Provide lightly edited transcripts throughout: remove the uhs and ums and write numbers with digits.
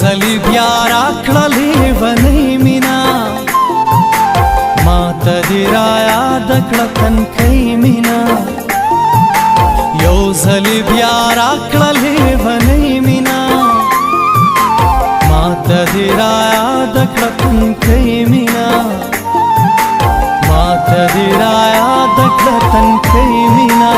ځلې بیا راکړلې ونې مینا ماته دې رایاد کړه تنکۍ مینا یو ځلې بیا راکړلې ونې مینا ماته دې رایاد کړه تنکۍ مینا ماته دې رایاد کړه تنکۍ مینا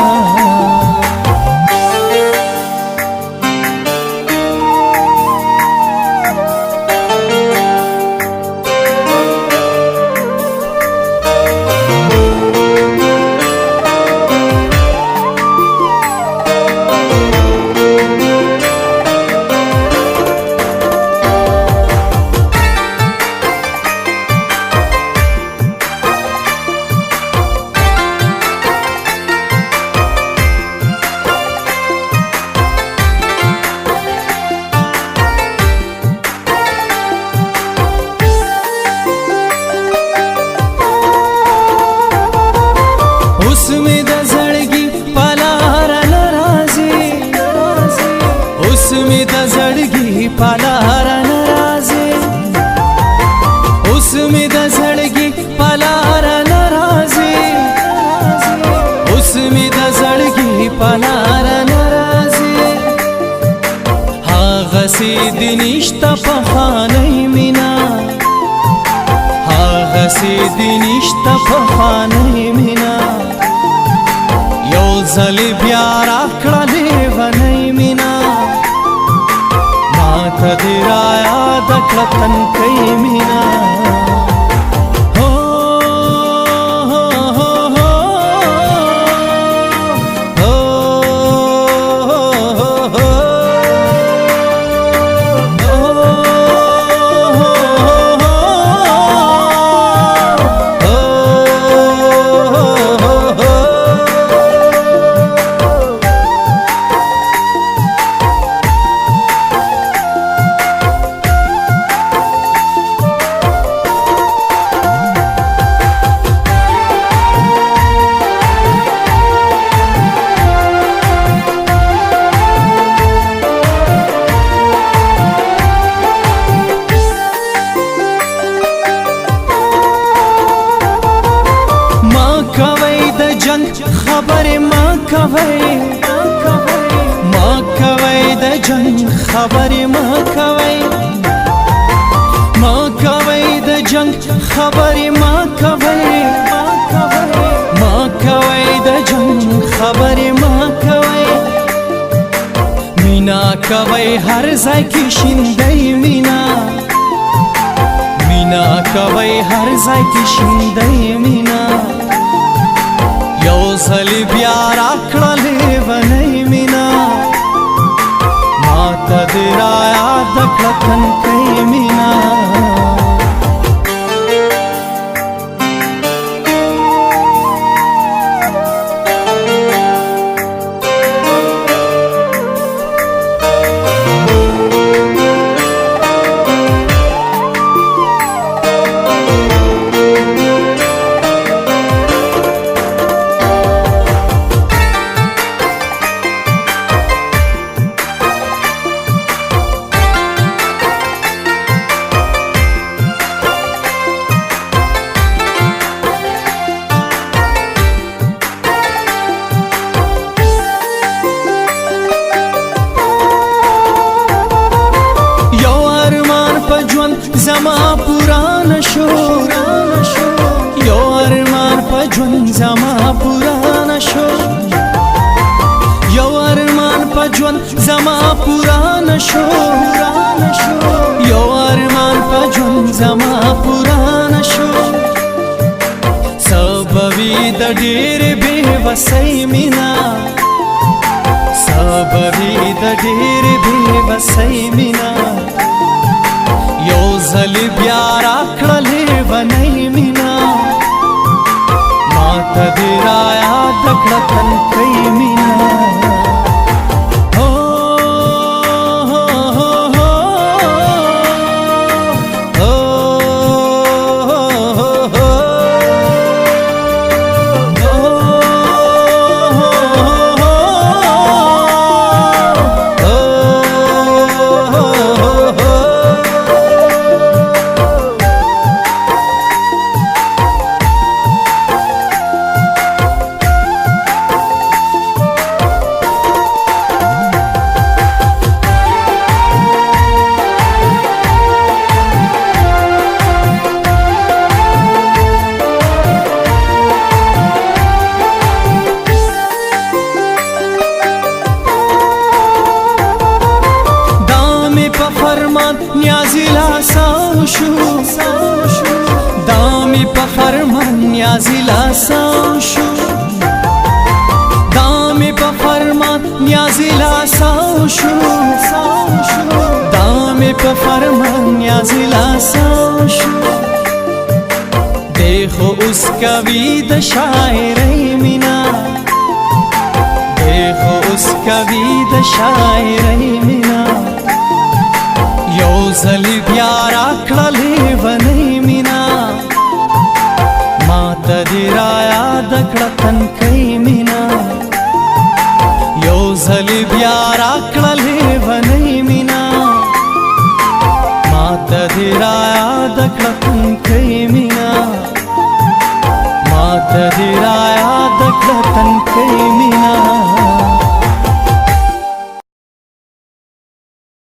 پلار ناراضي اوس مې د زړګي پلار ناراضي اوس مې د زړګي پلار ناراضي هغه سي د نشته په خانه مینا هغه سي د نشته په خانه مینا یو ځل بیا راکړلې ونې مینا ماته دې رایاد کړه تنکۍ مینا خبر ما کوي د جنگ خبر ما کوي د جنگ خبر ما کوي د جنگ خبر ما کوي مینا کوي هر ځای کې شیندای مینا کوي هر ځای کې شیندای مینا یو ځل بیا راکړلې ونې مینا ماته دې رایاد کړه تنکۍ مینا زما پوران شو یو ارمان په ژوند زما پوران شو یو ارمان په ژوند زما پوران شو یو ارمان په ژوند زما پوران شو سببي د ډېر بې وسۍ مینا سببي د ډېر بې وسۍ مینا یو ځل بیا راکړلې ونې مینا ماته دې رایاد کړه تنکۍ مینا oh ساو شو دامی په فرمان نیازی لاساو شو دامی په فرمان نیازی لاساو شو دامی په فرمان نیازی لاساو شو دیخو اس کوي د شاعرۍ مینا دیخو اس کوي د شاعرۍ مینا یو ځلی بیا راکړه لیونۍ مینا ماته دې رایاد کړه تنکۍ مینا یو ځلی بیا راکړه لیونۍ مینا ماته دې رایاد کړه تنکۍ مینا ماته دې رایاد کړه تنکۍ مینا